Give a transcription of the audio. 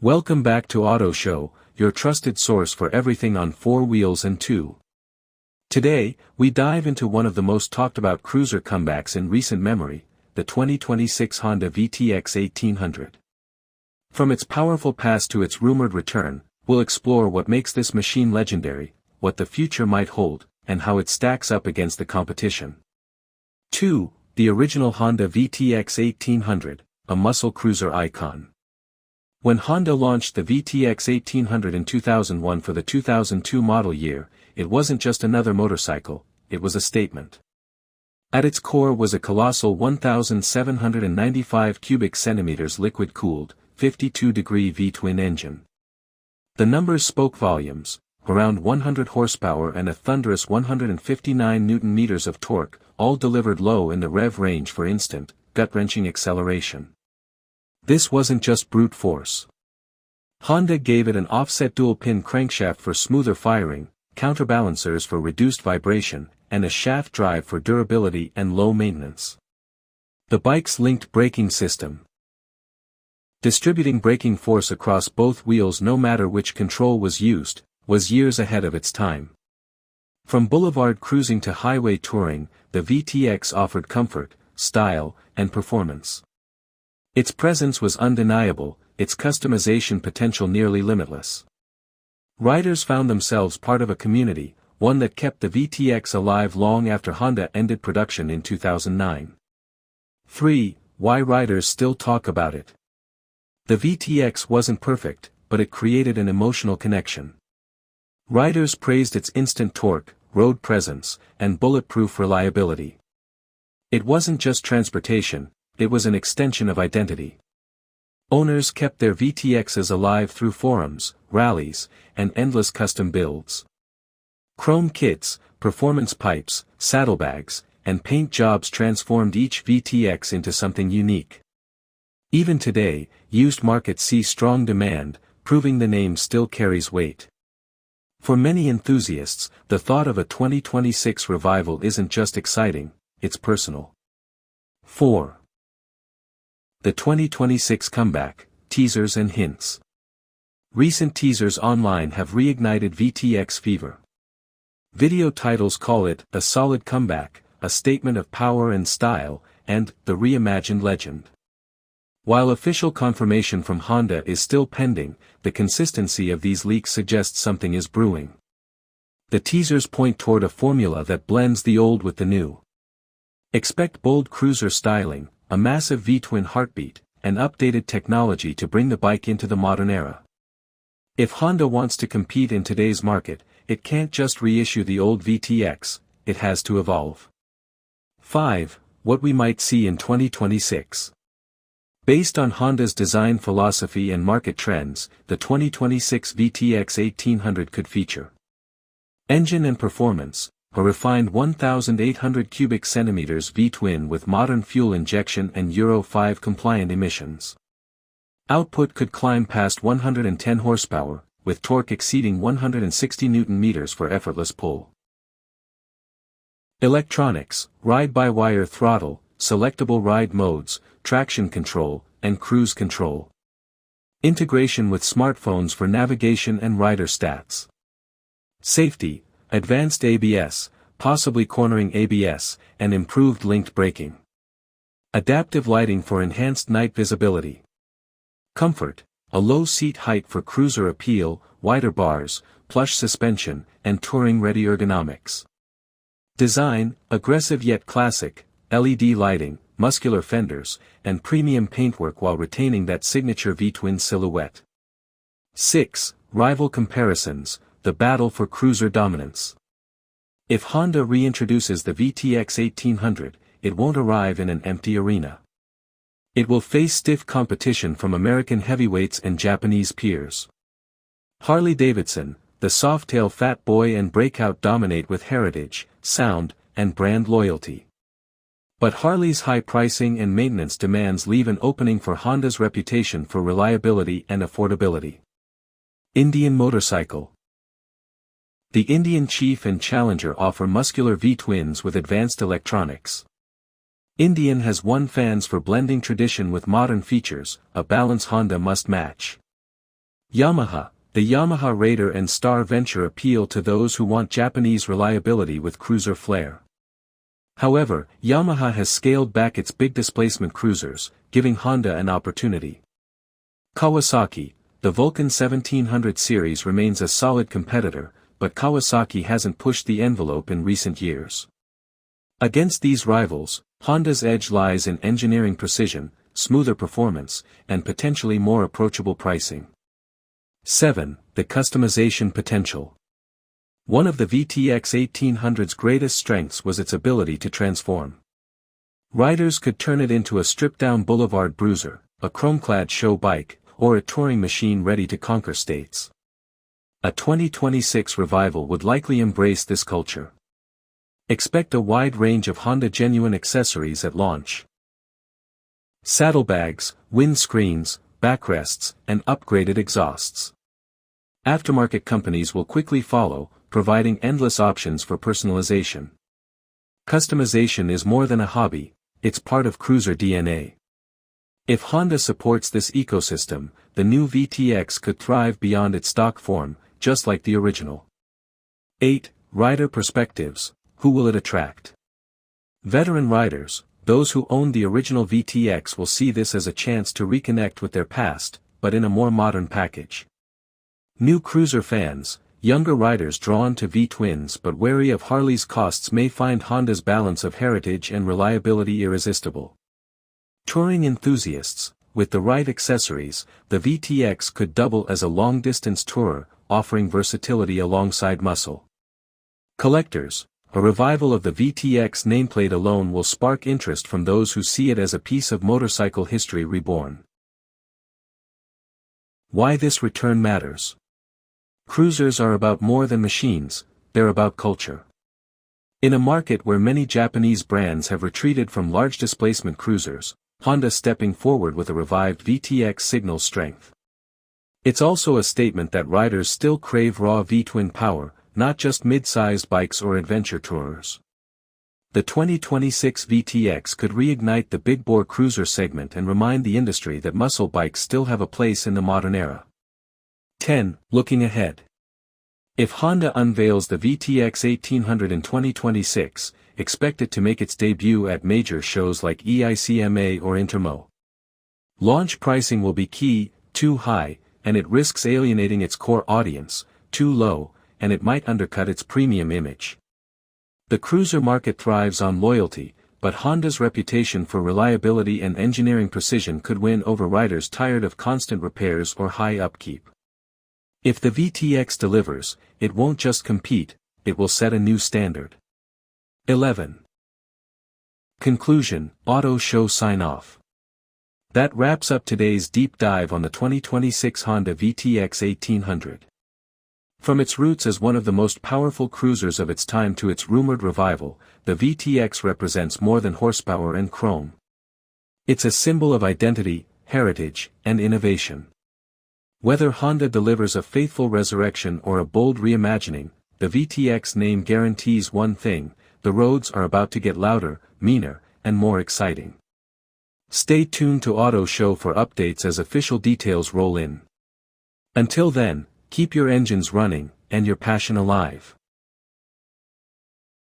Welcome back to Auto Show, your trusted source for everything on four wheels and two. Today, we dive into one of the most talked about cruiser comebacks in recent memory, the 2026 Honda VTX 1800. From its powerful past to its rumored return, we'll explore what makes this machine legendary, what the future might hold, and how it stacks up against the competition. 2. The original Honda VTX 1800, a muscle cruiser icon. When Honda launched the VTX 1800 in 2001 for the 2002 model year, it wasn't just another motorcycle, it was a statement. At its core was a colossal 1,795 cubic centimeters liquid-cooled, 52-degree V-twin engine. The numbers spoke volumes, around 100 horsepower and a thunderous 159 Nm of torque, all delivered low in the rev range for instant, gut-wrenching acceleration. This wasn't just brute force. Honda gave it an offset dual-pin crankshaft for smoother firing, counterbalancers for reduced vibration, and a shaft drive for durability and low maintenance. The bike's linked braking system, distributing braking force across both wheels no matter which control was used, was years ahead of its time. From boulevard cruising to highway touring, the VTX offered comfort, style, and performance. Its presence was undeniable, its customization potential nearly limitless. Riders found themselves part of a community, one that kept the VTX alive long after Honda ended production in 2009. 3. Why riders still talk about it. The VTX wasn't perfect, but it created an emotional connection. Riders praised its instant torque, road presence, and bulletproof reliability. It wasn't just transportation, it was an extension of identity. Owners kept their VTXs alive through forums, rallies, and endless custom builds. Chrome kits, performance pipes, saddlebags, and paint jobs transformed each VTX into something unique. Even today, used markets see strong demand, proving the name still carries weight. For many enthusiasts, the thought of a 2026 revival isn't just exciting, it's personal. 4. The 2026 comeback, teasers and hints. Recent teasers online have reignited VTX fever. Video titles call it a solid comeback, a statement of power and style, and the reimagined legend. While official confirmation from Honda is still pending, the consistency of these leaks suggests something is brewing. The teasers point toward a formula that blends the old with the new. Expect bold cruiser styling, a massive V-twin heartbeat, and updated technology to bring the bike into the modern era. If Honda wants to compete in today's market, it can't just reissue the old VTX, it has to evolve. 5. What we might see in 2026. Based on Honda's design philosophy and market trends, the 2026 VTX 1800 could feature engine and performance, a refined 1,800 cubic centimeters V-twin with modern fuel injection and Euro 5 compliant emissions. Output could climb past 110 horsepower, with torque exceeding 160 Nm for effortless pull. Electronics, ride-by-wire throttle, selectable ride modes, traction control, and cruise control. Integration with smartphones for navigation and rider stats. Safety, advanced ABS, possibly cornering ABS, and improved linked braking. Adaptive lighting for enhanced night visibility. Comfort, a low seat height for cruiser appeal, wider bars, plush suspension, and touring-ready ergonomics. Design, aggressive yet classic, LED lighting, muscular fenders, and premium paintwork while retaining that signature V-twin silhouette. 6. Rival comparisons, the battle for cruiser dominance. If Honda reintroduces the VTX 1800, it won't arrive in an empty arena. It will face stiff competition from American heavyweights and Japanese peers. Harley-Davidson, the soft-tail fat boy and breakout dominate with heritage, sound, and brand loyalty. But Harley's high pricing and maintenance demands leave an opening for Honda's reputation for reliability and affordability. Indian motorcycle. The Indian Chief and Challenger offer muscular V-twins with advanced electronics. Indian has won fans for blending tradition with modern features, a balance Honda must match. Yamaha. The Yamaha Raider and Star Venture appeal to those who want Japanese reliability with cruiser flair. However, Yamaha has scaled back its big displacement cruisers, giving Honda an opportunity. Kawasaki. The Vulcan 1700 series remains a solid competitor, but Kawasaki hasn't pushed the envelope in recent years. Against these rivals, Honda's edge lies in engineering precision, smoother performance, and potentially more approachable pricing. 7. The customization potential. One of the VTX 1800's greatest strengths was its ability to transform. Riders could turn it into a stripped-down boulevard bruiser, a chrome-clad show bike, or a touring machine ready to conquer states. A 2026 revival would likely embrace this culture. Expect a wide range of Honda genuine accessories at launch. Saddlebags, windscreens, backrests, and upgraded exhausts. Aftermarket companies will quickly follow, providing endless options for personalization. Customization is more than a hobby, it's part of cruiser DNA. If Honda supports this ecosystem, the new VTX could thrive beyond its stock form, just like the original. 8. Rider perspectives. Who will it attract? Veteran riders, those who owned the original VTX, will see this as a chance to reconnect with their past, but in a more modern package. New cruiser fans, younger riders drawn to V-twins but wary of Harley's costs, may find Honda's balance of heritage and reliability irresistible. Touring enthusiasts, with the right accessories, the VTX could double as a long-distance tourer, offering versatility alongside muscle. Collectors, a revival of the VTX nameplate alone will spark interest from those who see it as a piece of motorcycle history reborn. Why this return matters. Cruisers are about more than machines, they're about culture. In a market where many Japanese brands have retreated from large displacement cruisers, Honda stepping forward with a revived VTX signals strength. It's also a statement that riders still crave raw V-twin power, not just mid-sized bikes or adventure tourers. The 2026 VTX could reignite the big-bore cruiser segment and remind the industry that muscle bikes still have a place in the modern era. 10. Looking ahead. If Honda unveils the VTX 1800 in 2026, expect it to make its debut at major shows like EICMA or Intermo. Launch pricing will be key. Too high, and it risks alienating its core audience; too low, and it might undercut its premium image. The cruiser market thrives on loyalty, but Honda's reputation for reliability and engineering precision could win over riders tired of constant repairs or high upkeep. If the VTX delivers, it won't just compete, it will set a new standard. 11. Conclusion. Auto show sign-off. That wraps up today's deep dive on the 2026 Honda VTX 1800. From its roots as one of the most powerful cruisers of its time to its rumored revival, the VTX represents more than horsepower and chrome. It's a symbol of identity, heritage, and innovation. Whether Honda delivers a faithful resurrection or a bold reimagining, the VTX name guarantees one thing: the roads are about to get louder, meaner, and more exciting. Stay tuned to Auto Show for updates as official details roll in. Until then, keep your engines running, and your passion alive.